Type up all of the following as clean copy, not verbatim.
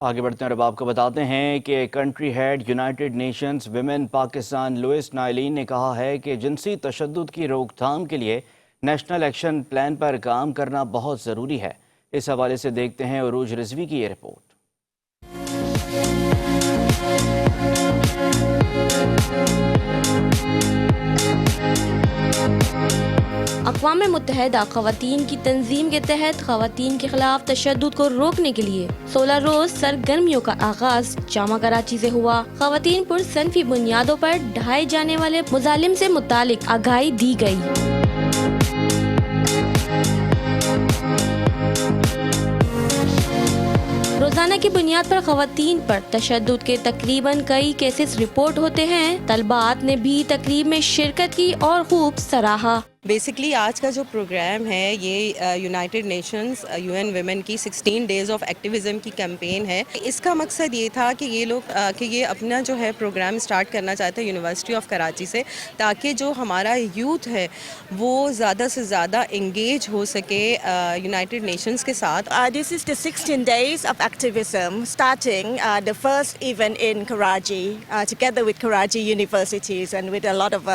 آگے بڑھتے ہیں اور اب آپ کو بتاتے ہیں کہ country head United Nations Women Pakistan Louise Nylin نے کہا ہے کہ جنسی تشدد کی روک تھام کے لیے نیشنل ایکشن پلان پر کام کرنا بہت ضروری ہے۔ اس حوالے سے دیکھتے ہیں عروج رضوی کی یہ رپورٹ۔ اقوام متحدہ خواتین کی تنظیم کے تحت خواتین کے خلاف تشدد کو روکنے کے لیے 16 روز سرگرمیوں کا آغاز جامع کراچی سے ہوا۔ خواتین پر صنفی بنیادوں پر ڈھائے جانے والے مظالم سے متعلق آگاہی دی گئی۔ روزانہ کی بنیاد پر خواتین پر تشدد کے تقریباً کئی کیسز رپورٹ ہوتے ہیں۔ طلباءات نے بھی تقریب میں شرکت کی اور خوب سراہا۔ بیسکلی آج کا جو پروگرام ہے یہ یونائٹڈ نیشنز UN ویمن کی 16 ڈیز آف ایکٹیویزم کی کیمپین ہے۔ اس کا مقصد یہ تھا کہ یہ لوگ اپنا جو ہے پروگرام سٹارٹ کرنا چاہتے ہیں یونیورسٹی آف کراچی سے، تاکہ جو ہمارا یوتھ ہے وہ زیادہ سے زیادہ انگیج ہو سکے یونائٹڈ نیشنز کے ساتھ۔ This is the 16 days of activism, starting the first event in Karachi, together with Karachi universities and with a lot of,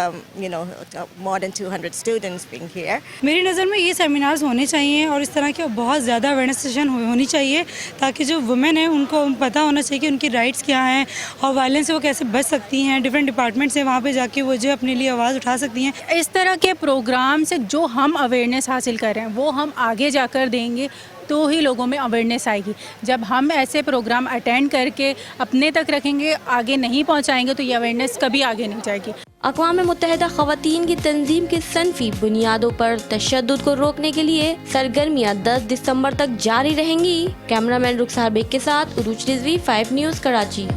more than 200 students being here. میری نظر میں یہ سیمینارز ہونے چاہیے اور اس طرح کے بہت زیادہ اویئرنیس سیشن ہونی چاہیے، تاکہ جو وومن ہیں ان کو پتہ ہونا چاہیے کہ ان کی رائٹس کیا ہیں اور وائلنس سے وہ کیسے بچ سکتی ہیں۔ ڈفرینٹ ڈپارٹمنٹس ہیں، وہاں پہ جا کے وہ جو اپنے لیے آواز اٹھا سکتی ہیں۔ اس طرح کے پروگرام سے جو ہم اویئرنیس حاصل کر رہے ہیں وہ ہم آگے جا کر دیں گے تو ہی لوگوں میں اویئرنیس آئے گی۔ جب ہم ایسے پروگرام اٹینڈ کر کے اپنے تک رکھیں گے، آگے نہیں پہنچائیں گے، تو یہ اویئرنیس کبھی آگے نہیں جائے گی۔ اقوام متحدہ خواتین کی تنظیم کے صنفی بنیادوں پر تشدد کو روکنے کے لیے سرگرمیاں 10 دسمبر تک جاری رہیں گی۔ کیمرہ مین رخسار بیگ کے ساتھ عروج رضوی، 5 نیوز کراچی۔